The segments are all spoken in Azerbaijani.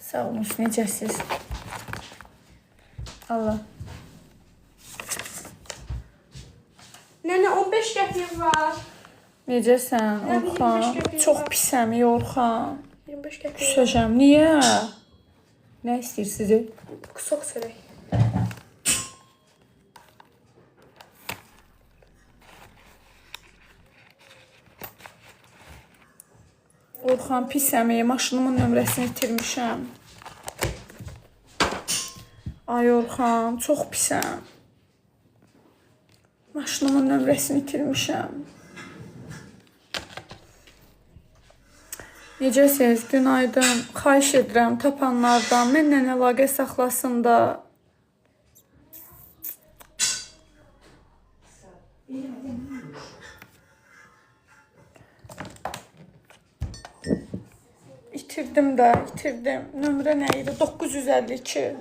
Sağ olun, necəsiz? Allah. Nənə 15 qəpik var. Necəsən, Nə bileyim, Orxan? 25 qəpik Çox var. pisəm, Orxan. 25 qəpik var. Küsəcəm, niyə? Nə istəyirsiniz? Qısaq sürək. Orxan, pisəm, maşınımın nömrəsini itirmişəm. Ay Orxan, çox pisəm. Maşınımın nömrəsini itirmişəm. Necəsiniz? Günaydın. Xahiş edirəm tapanlardan mənlə əlaqə saxlasın da. İtirdim də, itirdim. Nömrə nə idi? 952.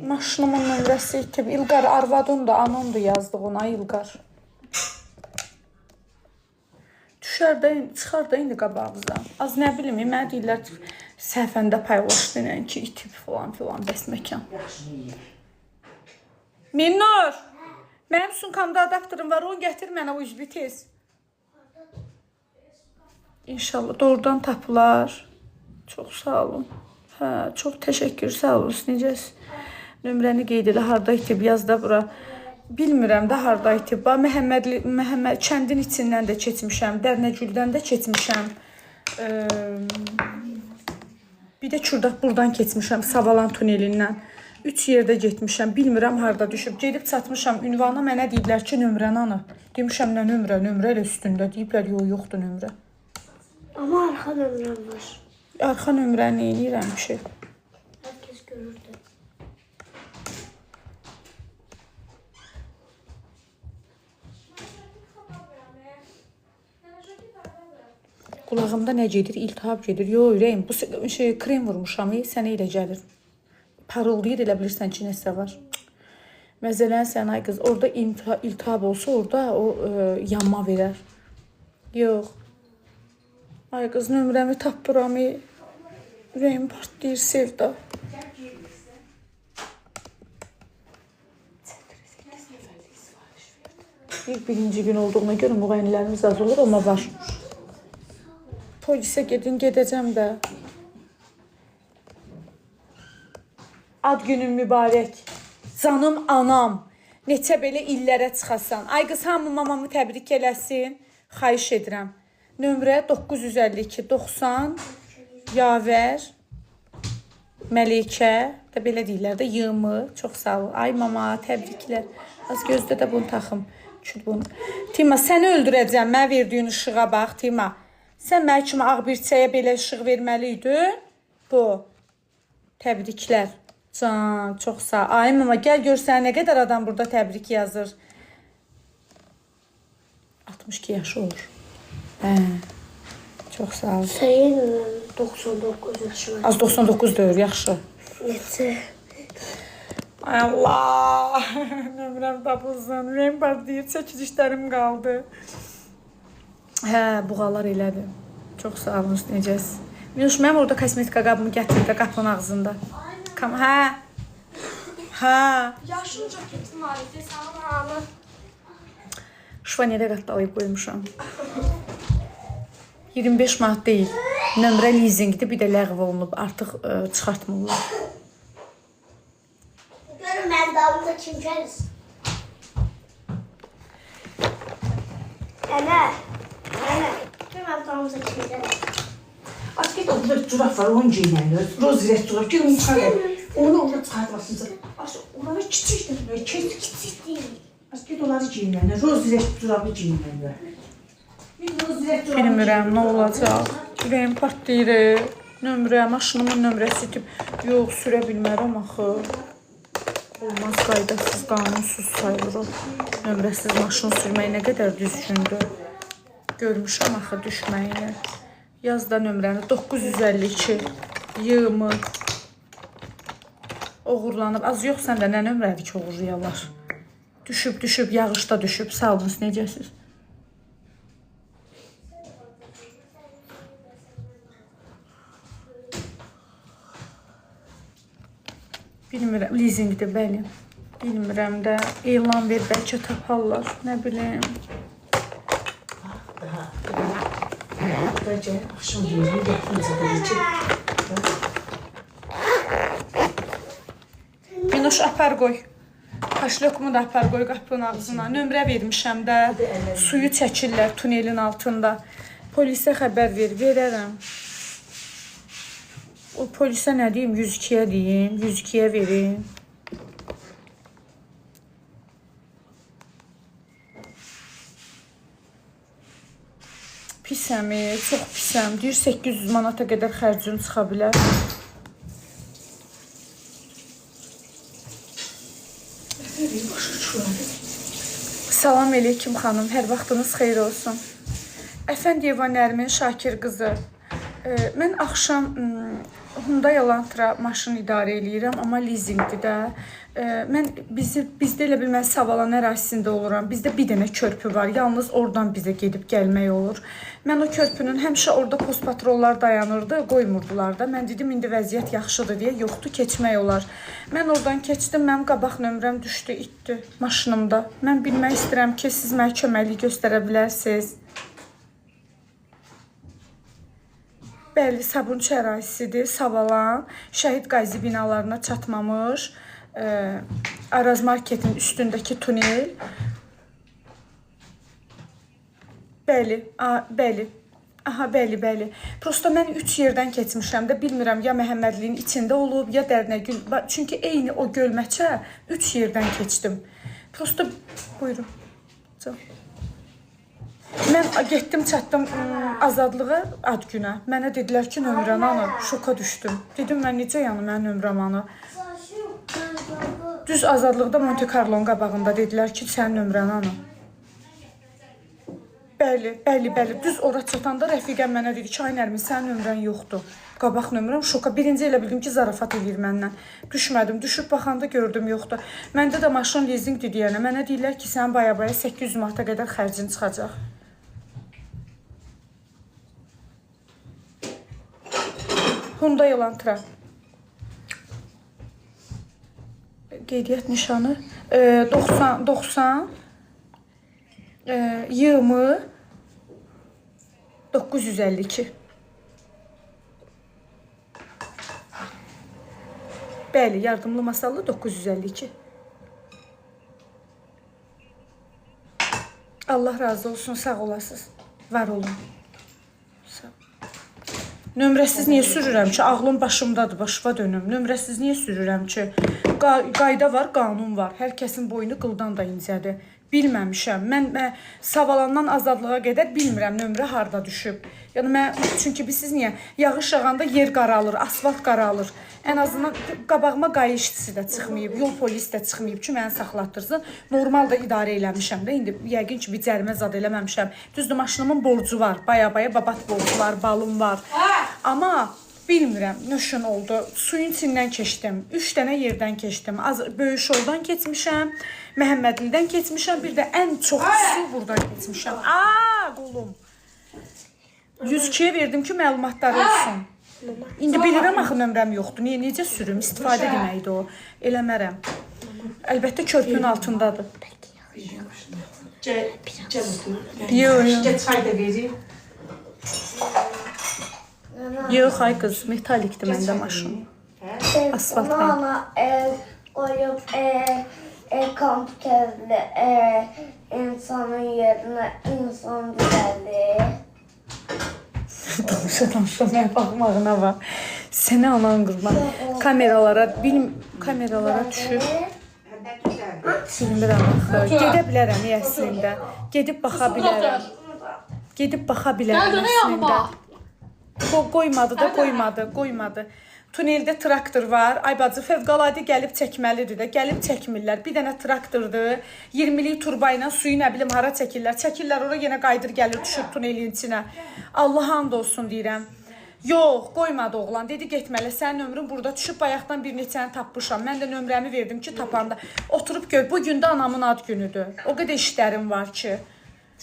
Maşınımın nömrəsi itib. İlqar arvadın da, anam da yazdıq ona, İlqar. Düşər də, çıxar da indi qabağımıza. Az nə bilim, mənə deyirlər səhvəndə paylaşdın ki, itib falan filan, bəs məkan. Minnur, mənim sumkamda adaptörüm var, onu gətir mənə USB tez. İnşallah doğrudan tapılar. Çox sağ olun. Hə, çox təşəkkür, sağ olun. Necəsiz? Nömrəni qeyd elə, harda itib, yaz da bura. Bilmirəm də harda itib. Məhəmməd kəndin içindən də keçmişəm, Dərnəgüldən də keçmişəm. Bir də Kürdaq buradan keçmişəm, Savalan tunelindən. 3 yerdə getmişəm, bilmirəm harda düşüb. Gedib çatmışam, ünvana mənə deyiblər ki, nömrəni anı. Demişəm, nə nömrə? Nömrə elə üstündə. Deyiblər, yoxdur nömrə. Amma arxa nömrəm var. Arxa nömrəni eləyirəm ki. Herkes görürdü. Qulağımda nə gedir? İltihab gedir. Yox, ürəyim. Bu krem vurmuşam, sənə elə gəlir. Parıldayır, elə bilirsən ki, nəsə var. Məzələn sən, ay qız, orada iltihab olsa, orada o yanma verər. Yox. Ay qız, nömrəmi tapıram. Ürəyim partlayır, Sevda. Birinci gün olduğuna görə müğənnilərimiz az olur, amma var. Polisə gedin, gedəcəm də. Ad günün mübarək. Canım anam. Neçə belə illərə çıxasan. Ay qız, hamı mamamı təbrik eləsin. Xahiş edirəm. Nömrə 952 90 Yavər Məlikə də belə deyirlər də, yığımı. Çox sağ ol. Ay mama, təbriklər. Az gözdə də bunu taxım. Tima, səni öldürəcəm. Mən verdiyin işığa bax, Tima. Sən mənə kimi ağ birçəyə belə işıq verməli idin. Bu. Təbriklər. Can, çox sağ ol. Ay mama, gəl görsən nə qədər adam burada təbrik yazır. 62 yaşı olur. Hə. Çox sağ ol. Sənin 99 yaşı var. Az 99 döyür, yaxşı. Neçə? Ay Allah. Nömrəm tapılsın. Ürəyim partlayır, çəkilişlərim qaldı. Hə, buğalar elədir. Çox sağ olun, necəsiz? Minuş, mənim orada kosmetika qabımı gətirdi qapının ağzında. Hə. Hə. Yaşın jaketin var idi, sənin anı. Şvaniyədə qatdalayıb qoymuşam. 25 manat deyil. Nömrə leasingdir, bir də ləğv olunub. Artıq çıxartmırlar. Görün, mən dalımda kim gəlir? Ənə. Görün, mən dalımda kim gəlir? Az git orada çorap var, onu giyinəlir. Rozret çorap, gel onu çıxarır. Onu orada çıxartmasınız. Onları kiçikdir, kiçik değil. Az git onları giyinəlir. Rozret çorabı giyinəlir. Bilmirəm, nə olacaq. Ürəyim partlayır. Nömrə, maşınımın nömrəsi itib. Yox, sürə bilmərəm axı. Olmaz, qaydasız, qanunsuz sayılır o. Nömrəsiz maşın sürmək nə qədər düzgündür. Görmüşəm axı düşməyini. Yaz da nömrəni 952 yığımı oğurlanıb. Az yox səndə nə nömrədir ki oğurlayarlar. Düşüb, yağışda düşüb. Sağ olun, necəsiz? Bilmirəm, leasingdir, bəli. Bilmirəm də, elan ver, bəlkə taparlar, nə bilim. Bəlkə axşam yerini gətirməyəcək. Minnoş, apar qoy. Kaşlokumu da apar qoy qapının ağzına. Nömrə vermişəm də, suyu çəkirlər tunelin altında. Polisə xəbər verərəm. O polisə nə deyim, 102-yə deyim, 102-yə verim. Pisəm, çox pisəm. Deyir 800 manata qədər xərcim çıxa bilər. Salam aleyküm xanım, hər vaxtınız xeyir olsun. Əfəndiyeva Nərmin Şakir qızı. Mən axşam Hyundai Elantra maşın idarə eləyirəm, amma leasingdir də. Bizdə elə bil mən Savalan ərazisində oluram. Bizdə bir dənə körpü var. Yalnız oradan bizə gedib gəlmək olur. Mən o körpünün həmişə orada post patrollar dayanırdı, qoymurdular da. Mən dedim indi vəziyyət yaxşıdır deyə, yoxdur, keçmək olar. Mən oradan keçdim, mənim qabaq nömrəm düşdü, itdi maşınımda. Mən bilmək istəyirəm ki, siz mənə köməklik göstərə bilərsiniz. Bəli, Sabunçu ərazisidir, Savalan, Şəhid Qazi binalarına çatmamış, Araz marketin üstündəki tunel. Bəli, bəli. Aha, bəli. Prosta mən 3 yerdən keçmişəm də, bilmirəm, ya Məhəmmədliyin içində olub, ya Dərnəgül. Çünki eyni o gölməçə 3 yerdən keçdim. Prosta, buyurun. Mən getdim, çatdım Azadlığa ad günə. Mənə dedilər ki, nömrəni anı, şoka düşdüm. Dedim, mən necə yanım, mənim nömrəm anı. Düz Azadlıqda Monte Carlo'nun qabağında dedilər ki, sənin nömrəni anı. Bəli. Düz ora çatanda rəfiqəm mənə dedi ki, ay Nərmin, sənin nömrən yoxdur. Qabaq nömrəm şoka. Birinci elə bildim ki, zarafat edir məndən. Düşmədim. Düşüb baxanda gördüm, yoxdur. Məndə də maşın leasingdir deyənə. Mənə deyirlər ki, sənin baya 800 manata qədər xərcin çıxacaq. Hyundai Elantra. Qeydiyyat nişanı 90 20 952. Bəli, yardımlı masallı 952. Allah razı olsun, sağ olasınız. Var olun. Nömrəsiz niyə sürürəm ki? Ağlım başımdadır, başıma dönüm. Nömrəsiz niyə sürürəm ki? Qayda var, qanun var. Hər kəsin boynu qıldan da incədir. Bilməmişəm. Mən Savalandan Azadlığa qədər bilmirəm nömrə harda düşüb. Yəni çünki siz niyə? Yağış yağanda yer qaralır, asfalt qaralır. Ən azından qabağıma qaya işçisi də çıxmayıb, yol polisi də çıxmayıb ki, məni saxlatdırsın. Normal da idarə eləmişəm də. İndi yəqin ki, bir cərimə zad eləməmişəm. Düzdür, maşınımın borcu var. Baya babat borcu var, balım var. Amma bilmirəm, nöşün oldu. Suyun içindən keçdim. 3 dənə yerdən keçdim. Böyük yoldan keçmişəm, Məhəmmədlidən keçmişəm, bir də ən çox su buradan keçmişəm. Qolum. 102-yə verdim ki, məlumatlar olsun. İndi bilirəm, axı nömrəm yoxdur. Necə sürüm? İstifadə deməkdir o. Eləmərəm. Əlbəttə, körpünün altındadır. Yox. Çay da vereyim. Yox, ay qız, metalikdir məndə maşın. Asfalt mən. Mama qoyub kompüterli insanın yerinə insan düzəldir. Danışa, mənə baxmağına var. Sənə anan qurban. Kameralara düşüb. Silmirəm axı. Gedə bilərəm əslində. Gedib baxa bilərəm. Əslində. Qoymadı. Tuneldə traktor var. Ay bacı, fövqəladə gəlib çəkməlidir də. Gəlib çəkmirlər. Bir dənə traktordur. 20-lik turba ilə suyu nə bilim hara çəkirlər. Çəkirlər ora yenə qaydır gəlir düşür tunelin içinə. Allah and olsun deyirəm. Yox, qoymadı oğlan. Dedi getməli. Sənin ömrün burada düşüb bayaqdan bir neçəni tapmışam. Mən də nömrəmi verdim ki, tapanda. Oturub gör. Bu gün də anamın ad günüdür. O qədər işlərim var ki.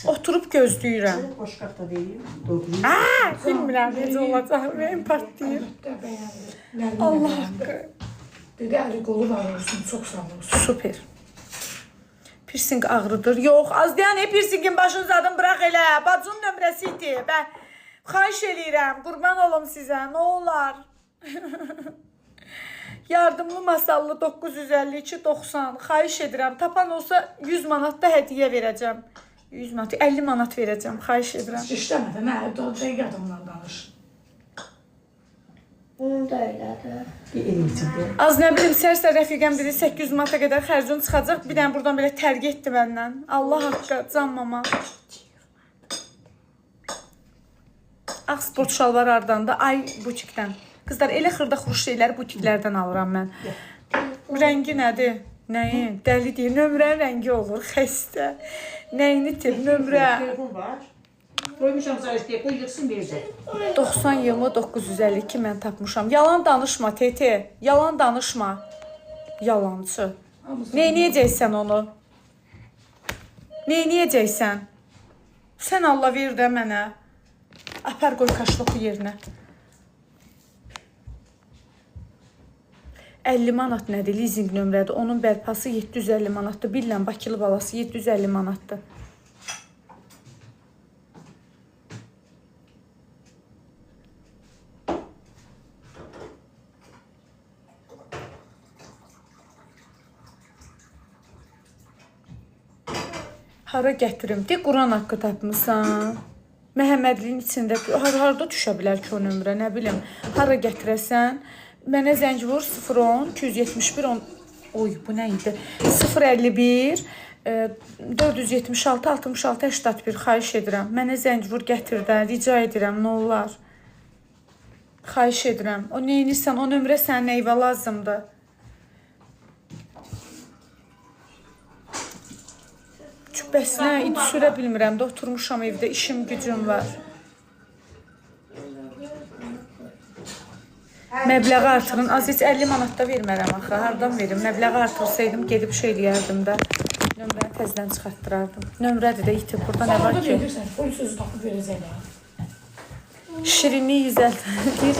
Oturub gözləyirəm. Boşqaq da vereyim. Doğru. Bilmirəm necə olacaq. Mənim partlayır. Allah haqqı. Dedi əli qolu var olsun, çox sağ olsun. Super. Piercing ağrıdır. Yox, az deyən piercingin başını zadım bırax elə. Bacının nömrəsi idi. Mən xahiş eləyirəm, qurban olum sizə, nə olar. Yardımlı masallı 952.90. Xahiş edirəm. Tapan olsa 100 manat da hədiyyə verəcəm. 100 manat, 50 manat verəcəm. Xahiş edirəm. İşləmədi, nə? Dəqiq adamla danış. Bunun da öylədir. Eləyəcəkdir. Az nə bilim, sərsə rəfiqəm dedi 800 manata qədər xərcim çıxacaq. Bir dənə buradan belə tərqi etdi məndən. Allah haqqı, can mama. Ağ sport şalvar hardan da? Ay butikdən. Qızlar, elə xırda xuruş şeyləri butiklərdən alıram mən. Rəngi nədir? Nəyin? Dəli deyil, nömrənin rəngi olur, xəstə. Nəyini itir, nömrə. Telefon var. Qoymuşam sayıstaya, qoy yıxsın verəcək. 90 yılımı 952 mən tapmışam. Yalan danışma Tete, yalan danışma. Yalancı. Neyniyəcəksən onu? Neyniyəcəksən? Sən Allah ver də mənə. Apar qoy kaşloku yerinə. 50 manat nədir? Leasing nömrədir. Onun bərpası 750 manatdır. Bilən Bakılı balası 750 manatdır. Hara gətirim? De, Quran haqqı tapmısan. Məhəmmədliyin içində harda düşə bilər ki o nömrə, nə bilim. Hara gətirəsən, mənə zəng vur 010 271 10. Oy, bu nə idi? 051 476 66 81. Xahiş edirəm. Mənə zəng vur, gətir də. Rica edirəm, nə olar. Xahiş edirəm. O neyinirsən, o nömrə sənin eyvə lazımdır. Bəs nə, idi sürə bilmirəm də, oturmuşam evdə, işim, gücüm var. Məbləği artırın, az heç 50 manat da vermərəm axı, hardan verim? Məbləği artırsaydım, gedib şey deyərdim də, nömrəni təzdən çıxarttırardım. Nömrədir də, itib, burada nə var ki? Polis sözü tapıb verəcəklər. Şirinliyi 150,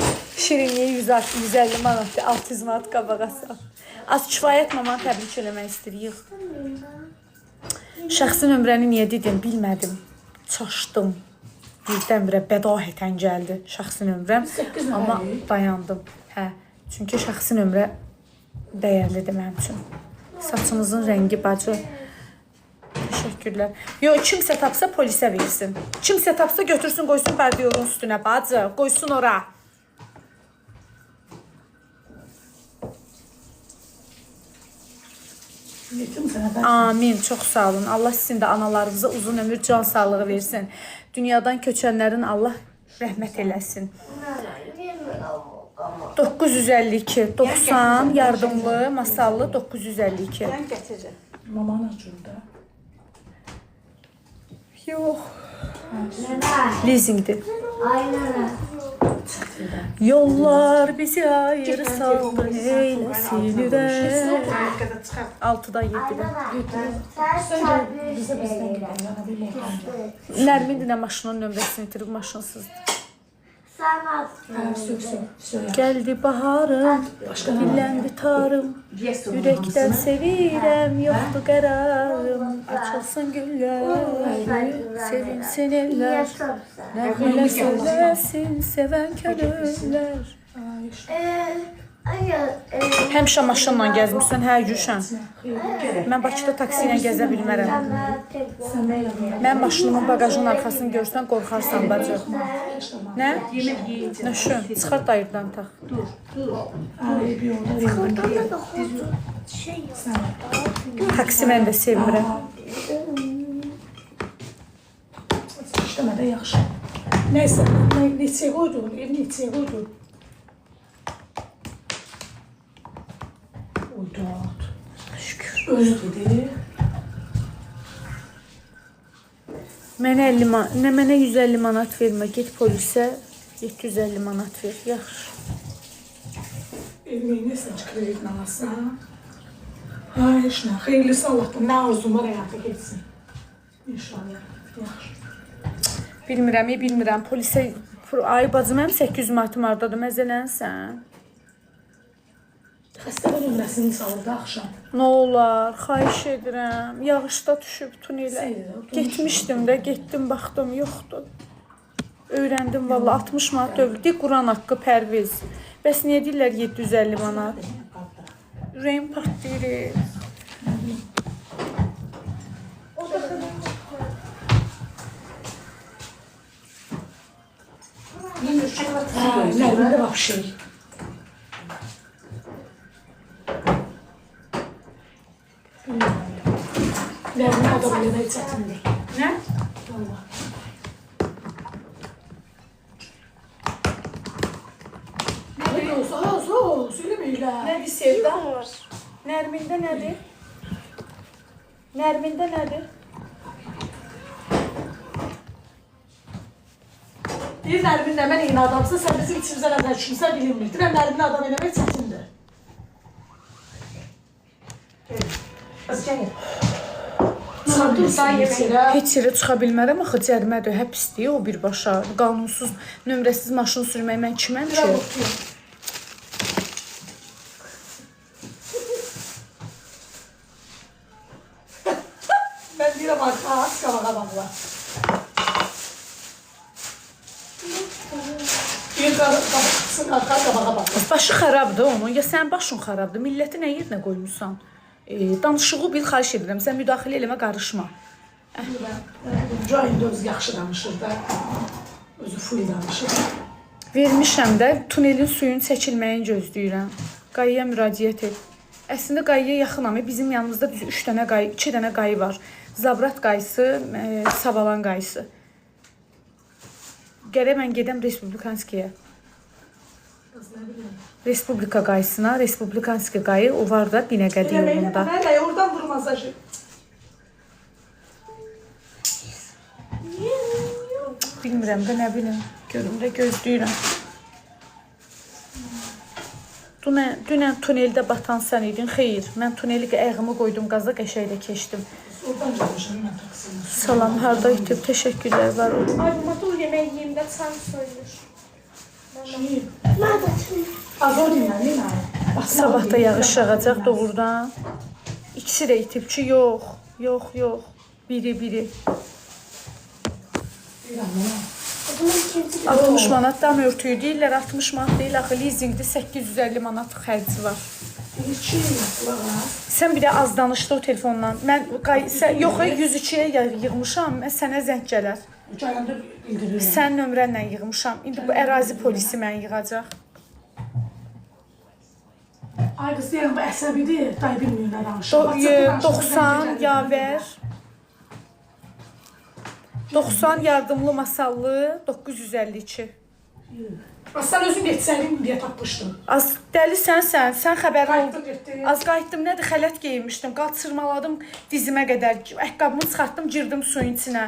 şirinliyi 150 manat, 600 manat qabağa sal. Az kifayət mamanı təbrik eləmək istəyirik. Şəxsi nömrəni niyə dedim, bilmədim. Çaşdım. Birdən-birə bədahətən gəldi şəxsi nömrəm. Amma dayandım. Hə, çünki şəxsi nömrə dəyərlidir mənim üçün. Saçımızın rəngi bacı. Təşəkkürlər. Yox, kimsə tapsa polisə versin. Kimsə tapsa götürsün, qoysun pərdiyorun üstünə bacı. Qoysun ora. Amin. Çox sağ olun. Allah sizin də analarınıza uzun ömür, can sağlığı versin. Dünyadan köçənlərin Allah rəhmət eləsin. 952 90 yardımlı, masallı 952. Mən gətirəcəm. Mamanın acında. Yox. Nənə. Leasingdir. Ay nənə. Yollar bizi ayrı saldı, eyləsin ürək. Arkada çıxar. 6-da 7-də. Sen Bizə tabii bizdən gedəndə bir makamda. Nərmin də maşının nömrəsini itirib, maşınsızdır. sen at. Söyle. Gəldi baharım, dilləndi tarım. Ürəkdən sevirəm, yoxdur qərarım. Açılsın güllər, sevinsin eller. Nəğmələ söyləsin, sevən könüllər. Həmişə maşınla gəzmişsən, hə Gülşən. Mən Bakıda taksi ilə gəzə bilmərəm. Mən maşınımın bagajının arxasını görsən, qorxarsan bacı. Nə? Nöşün, çıxart ayırdan tax. Taksi mən də sevmirəm. İşləmədə yaxşı. Nəysə, neçəyə qoydun, neçəyə qoydun. Uydat. Şükür. Özü dedi. Mənə 50 manat, nə mənə 150 manat vermə, get polisə 750 manat ver. Yaxşı. Evini nəsən kreditlə alsan? Ay, işlə, xeyirlisi Allah'tan, nə arzum var həyata geçsin. İnşallah, yaxşı. Bilmirəm. Polisə, ay bacım, mənim 800 manatım hardadır, məzələnsən. Xəstələr nömrəsini salırdı axşam. Nə olar, xahiş edirəm. Yağışda düşüb tunelə. Getmişdim də, getdim, baxdım, yoxdur. Öyrəndim valla 60 manat dövlüdü. Quran haqqı pərviz. Bəs niyə deyirlər 750 manat? Ürəyim partlayır. O da Yine şokolat nerede bak şey. Nerede o da böyle de çetindir. Nə? Vallahi. Ne olsa az o söylemeyle. Nədir Sevda? Nərmində nədir? Nərmində nədir? Bir Nərmin hemen yeni adamsa sen bizim içimizden evvel düşünsen bilinmirdir. Hem Nərmin'i adam eləmək çətindir. Az gel. Heç yerə çıxa bilmərəm, axı cərimədir, həbsdir o birbaşa. Qanunsuz, nömrəsiz maşın sürmək mən kiməm ki? Ben deyirəm arka, az qabağa bağla. Bir qabaqsın, arka qabağa bağla. Başı xarabdır onun, ya sənin başın xarabdır, milləti nə yerinə qoymusan? Danışığı bil, xahiş edirəm, sən müdaxilə eləmə, qarışma. Cahil öz yaxşı danışır da, özü full danışır. Vermişəm də, tunelin suyun çəkilməyini gözləyirəm. Qayıya müraciət et. Əslində qayıya yaxınam, bizim yanımızda 3 dənə qayı, 2 dənə qayı var. Zabrat qayısı, Savalan qayısı. Gərək mən gedəm Respublikanskiyə. Respublika qayısına, Respublikanski qayı, o var da Binəqədi yolunda. Hələ oradan vur masajı. Bilmirəm də, nə bilim, görüm də gözləyirəm. Dünən tuneldə batan sən idin, xeyr. Mən tuneli ayağımı qoydum, qaza qəşəkdə keçdim. Oradan gəlmişəm mən taksini. Salam, harda itib, təşəkkürlər var olun. Ay motor yemeği yiyeyim de sen soyulur. Şey, Nerede? az o dinlen, ne? Sabah da yağış yağacaq doğrudan. İkisi də itib ki, yox, yox, yox. Biri. Bunun ikinci 60 manat dam örtüyü deyirlər, 60 manat deyil, axı leasingdə 850 manat xərci var. İçi, qulağa. Sən bir də az danışdı o telefondan. Mən yox, 102-yə yığmışam, mən sənə zəng gələr. Uçağında bildirirəm. Sən nömrənlə yığmışam. İndi bu ərazi polisi mən yığacaq. Ay qız deyirəm, bu əsəbidir, day bilmir nə danışır. 90 yavər. 90 yardımlı masallı 952. Sən özün getsəydin deyə tapmışdın. Az dəlisən sən xəbərin oldu. Qayıtdım, getdim. Az qayıtdım, nədir, xələt geyinmişdim, qaçırmaladım dizimə qədər, ayaqqabımı çıxartdım, girdim suyun içinə.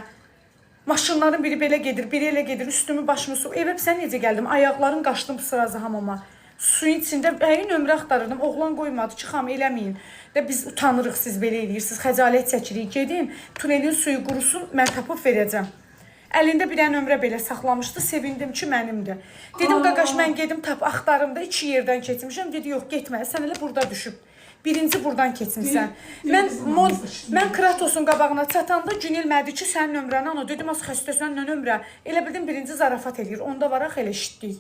Maşınların biri belə gedir, biri elə gedir, üstümü başımı su. Evə sən necə gəldim, ayaqlarım qaçdım sırazı hamama. Suyun içində nömrə axtarırdım, oğlan qoymadı ki, xam eləməyin. Və biz utanırıq, siz belə eləyirsiniz, xəcalət çəkirik, gedim, tunelin suyu qurusun, mən tapıb verəcəm. Əlində bir dənə nömrə belə saxlamışdı, sevindim ki, mənimdir. Dedim, qaqaş, mən gedim, axtarım da 2 yerdən keçmişəm. Dedi, yox, getmə, sən elə burada düşüb. Birinci buradan keçmisən. Mən Kratosun qabağına çatanda günilmədi ki, sənin nömrəni ana. Dedim, az xəstəsən, nə nömrə? Elə bildim, birinci zarafat eləyir. Onda var, elə eşitdik.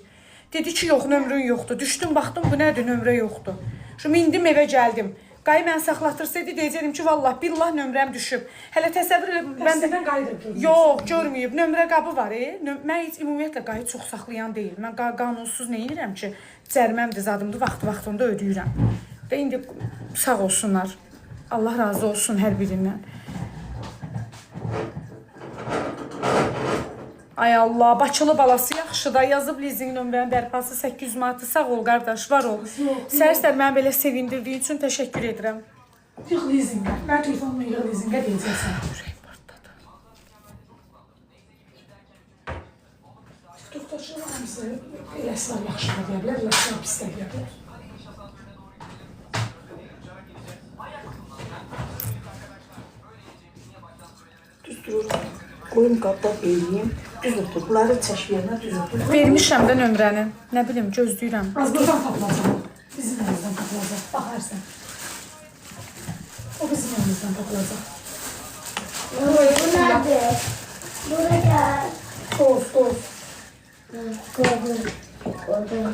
Dedi ki, yox, nömrün yoxdur. Düşdüm, baxdım, bu nədir, nömrə yoxdur. Şimdi indim, evə gəldim. Qayı mən saxlatırsaydı, deyəcəyim ki, vallah, billah nömrəm düşüb. Hələ təsəvvür edin, Dəstədən qayı da görmüşsün. yox, görməyib. Nömrə qabı var, Mən heç ümumiyyətlə qayı çox saxlayan deyil. Mən qanunsuz nə edirəm ki, cəriməmdir, zadımdır, vaxtında ödəyirəm. Və indi sağ olsunlar. Allah razı olsun hər birindən. Ay Allah, Bakılı balası yaxşı da yazıb leasing nömrənin bərpası 800 manatı. Sağ ol qardaş, var ol. Səhər-səhər məni belə sevindirdiyin üçün təşəkkür edirəm. Yığ leasingə. Mən telefonumu yığ leasingə deyəcəksən. TikTok'daşlar hamısı eləsi var, yaxşı da deyə bilər, eləsi var, pis də deyə bilər. Düz dururum. Qoyum qabda eləyim. Düz otur. Bunları çəşviyəmə düz otur. Vermişəm də nömrəni. Nə bilim, gözləyirəm. Az buradan tapılacaq. Bizim elimizden tapılacaq, baxarsan. O bizim elimizden tapılacaq. Bu nerede? Buraya. Toz. Gördüm.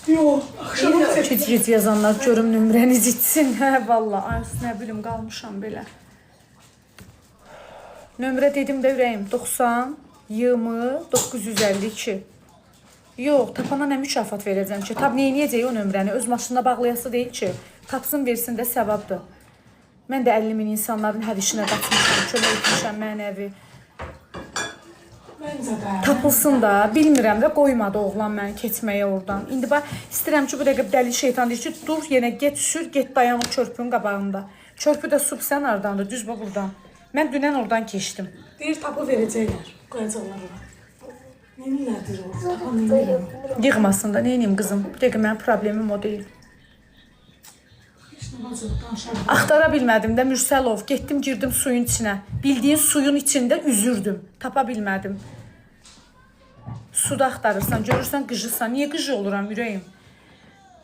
Yox, axşama Gec yazanlar görüm nömrəniz içsin. Hə, valla. Ay, nə bilim, qalmışam belə. Nömrə dedim də ürəyim. 90 20 952. Yox, tapana nə mükafat verəcəm ki? Tab neyniyəcək o nömrəni? Öz maşınına bağlayası deyil ki. Tapsın, versin də səvabdır. Mən də 50 min insanların hər işinə qaçmışam, kömək etmişəm mənəvi. Məncə də. Tapılsın da, bilmirəm də qoymadı oğlan məni keçməyə oradan. İndi bax, istəyirəm ki, bu dəqiqə dəli şeytan deyir ki, dur, yenə get, sür, get dayan o körpünün qabağında. Körpü də sub sən hardandır, düz bu buradan. Mən dünən oradan keçdim. Deyir, tapı verəcəklər. Qoyacaqlar ora. Neynirlərdir o? Tapa neynirlər? Yığmasın da, neyniyim qızım? Bu dəqiqə mənim problemim o deyil. Heç nə vacib, danışarım. Axtara bilmədim də Mürsəlov, getdim, girdim suyun içinə. Bildiyin suyun içində üzürdüm, tapa bilmədim. Suda axtarırsan, görürsən qıjırsan. Niyə qıjı oluram ürəyim?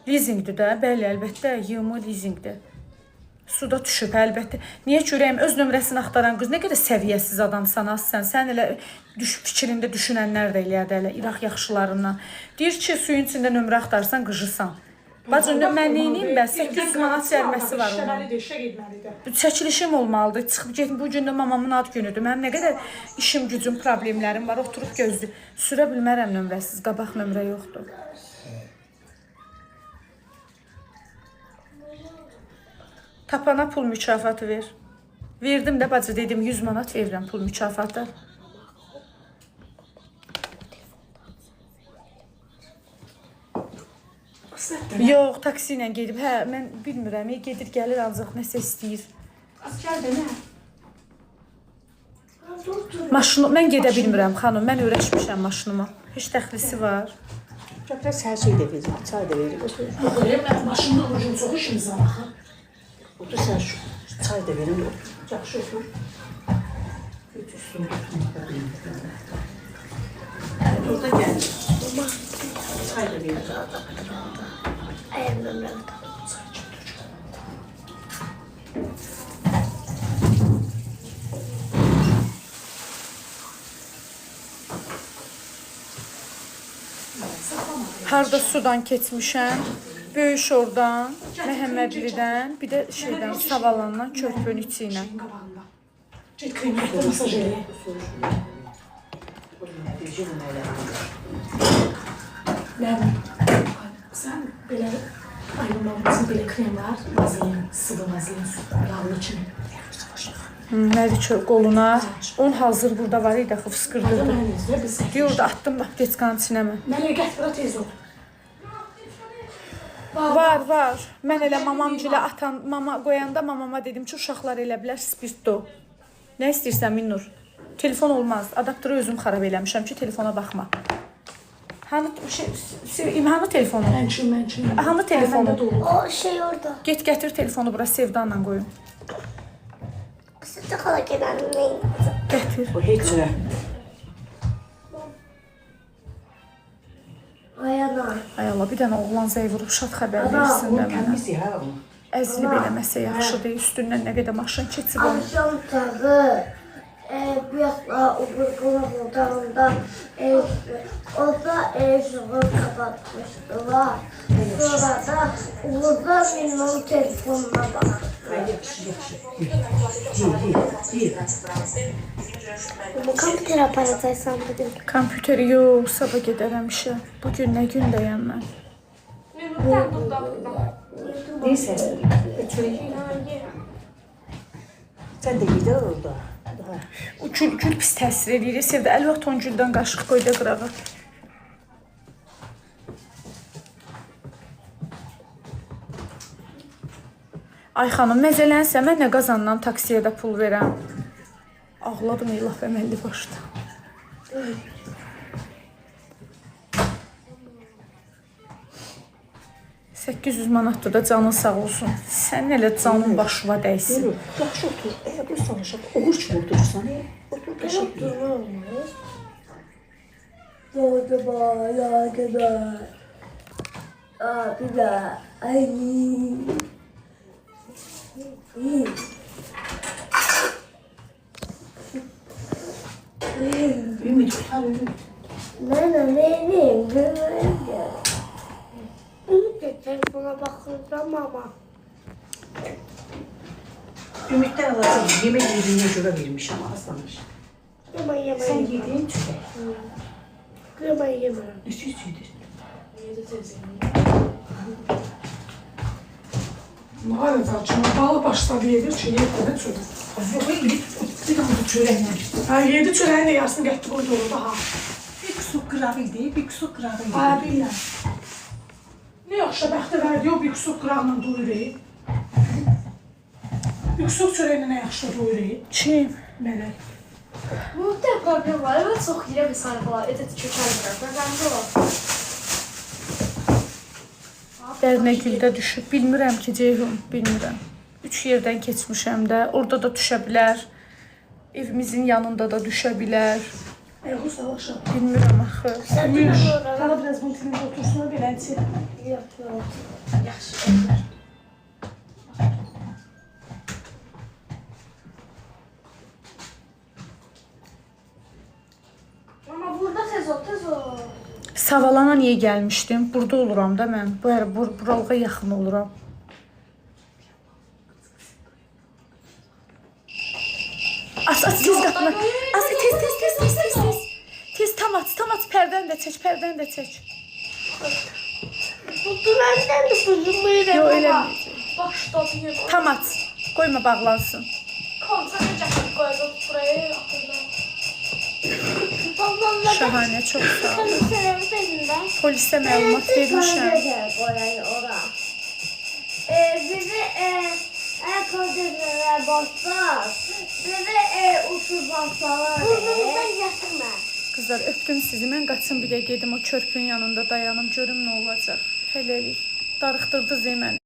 Lizingdir də, bəli, əlbəttə, yığımı lizingdir. Suda düşüb, əlbəttə. Niyə ki, ürəyim öz nömrəsini axtaran qız nə qədər səviyyəsiz adamsan, azsən. Sən elə fikrində düşünənlər də eləyədi, elə İraq yaxşılarından. Deyir ki, suyun içində nömrə axtarsan, qıjırsan. Bacım, mən neyiniyim bə? 800 manat sərməsi var onun. İşləməlidir, işə getməlidir. Çəkilişim olmalıdır. Çıxıb getdim. Bu gün də mamamın ad günüdür. Mənim nə qədər işim, gücüm, problemlərim var. Oturub gözlü. Sürə bilmərəm nömrəsiz. Qabaq nömrə yoxdur. Tapana pul mükafatı ver. Verdim də bacı, dedim 100 manat verirəm pul mükafatı. Yox, taksi ilə gedib. Hə, mən bilmirəm. Gedir, gəlir ancaq nəsə istəyir. Asker də nə? Maşını mən gedə bilmirəm xanım. Mən öyrəşmişəm maşınıma. Heç dəxlisi var. Biraz her şeyi de verir, çay da verir. Yox, mən maşında ucum çox işimiz var axı. Otur sen şu çay da verin. Yaxşı otur. Üç üstünü Burada gel. Çay da verir. Ayağımdan. Harda sudan keçmişəm. Böyük oradan, Məhəmmədlidən, bir də şeydən, Savalandan körpünün içi ilə. Qabağında. Get kremlikdə masaj eləyək. Lərim, sən belə ayrılmaq üçün belə krem var, vazelin, sıvı vazelin, yağlı kimi. Nədir ki, qoluna. Onun hazır burada var idi, axı fıskırdırdı. Mən izlə, biz Deyir, orada atdım aptetskanın içinə mən. Məliyə gətir, bura tez ol. Var. Mən elə mamamcıla atan, mama qoyanda mamama dedim ki, uşaqlar elə bilər spirtdo. Nə istəyirsən Minnur? Telefon olmaz. Adaptörü özüm xarab eləmişəm ki, telefona baxma. Hanı hanı telefonu? Mənçin. Hanı telefonu? O şey orada. Get gətir telefonu bura Sevdanla qoyun. Kısaca kala gelen neyim? Gətir. O hiç ne? Ayana. Ay Allah, bir dənə oğlan zəy vurub şad xəbər versin də mənə. Temiz ya o. Əzli eləməsə yaxşıdır. Üstündən nə qədər maşın keçib onu. Akşam tağı. Bir yakla oburkuna fotoğrafında orada şunu kapatmıştılar. Sonra da burada benim telefonuna baktı. Bu kompüter aparataysan bugün. Kompüteri yox, sabah gedərəm işə. Bugün nə gündəyəm mən? Neyse. Sen de gider orada. O gül pis təsir edir. Sevdə əl vaxt on güldən qaşıq qoy da qırağa. Ay xanım, məzələnsə mən nə qazandan taksiyə də pul verəm. Ağladım ilah və məlli başda. $800 manatdır da canın sağ olsun. Sən elə canın başıma dəysin. Yürü. Yaxşı otur. Bu sanışaq. Oğur kimi oturursan. Otur da şey. Yağdı. bir daha. Ay. Ümit tutar Ümit. Benim görünce. Telefona bakacağım ama. Ümit'ten alacağım. Yemek yediğine göre vermiş ama aslanmış. Yemeği Sen yemeği. yediğin tüfe. Yemeği yemeği. Üstüydür. Mağara açma bağlı başladı yedi çörəklə çörək. Yox, Ümit bir daha bu çörəklə. Ha yedi çörəyin də yarısını gətirib qoydu orada ha. Bir kusuk qırağı bir kusuk qırağı Ha bilirəm. Ne yaxşı bəxtə verdi o bir kusuk qırağla doyurayım. Bir kusuk çörəklə nə yaxşı doyurayım. Kim? Mələk. Bu da problem var. Evet, çok iyi bir sayfa var. Evet, çöker biraz. Bence o. Dərnəgüldə düşüb. Bilmirəm ki, Ceyhun, bilmirəm. 3 yerdən keçmişəm də. Orada da düşə bilər. Evimizin yanında da düşə bilər. Ayaqı savaşa. Bilmirəm axı. Müş. Hala biraz bunun filmdə otursun beləncə. Yapıyor. Yaxşı, evlər. Ama burada tez ol, tez ol. Savalana niyə gəlmişdim? Burada oluram da mən. Buralığa yaxın oluram. As tez qapını. As tez. Tez tam aç. Pərdəni də çək, pərdəni də çək. Bu benden de sözümlüydü. Yo elə Bak şu tatlıyı. tam aç. Qoyma bağlansın. Kontrol edecek koyalım buraya. Akıllı. Babamla Şahane, çox sağ ol. selam seninle. Polisə məlumat vermişəm. Bizi ayakkabılara baslar. Bizi uçur baslar. Burnumuzdan yatırma. Qızlar, öpdüm sizi. Mən qaçım bir də gedim o körpün yanında dayanım, görüm nə olacaq. Hələlik. Darıxdırdınız məni.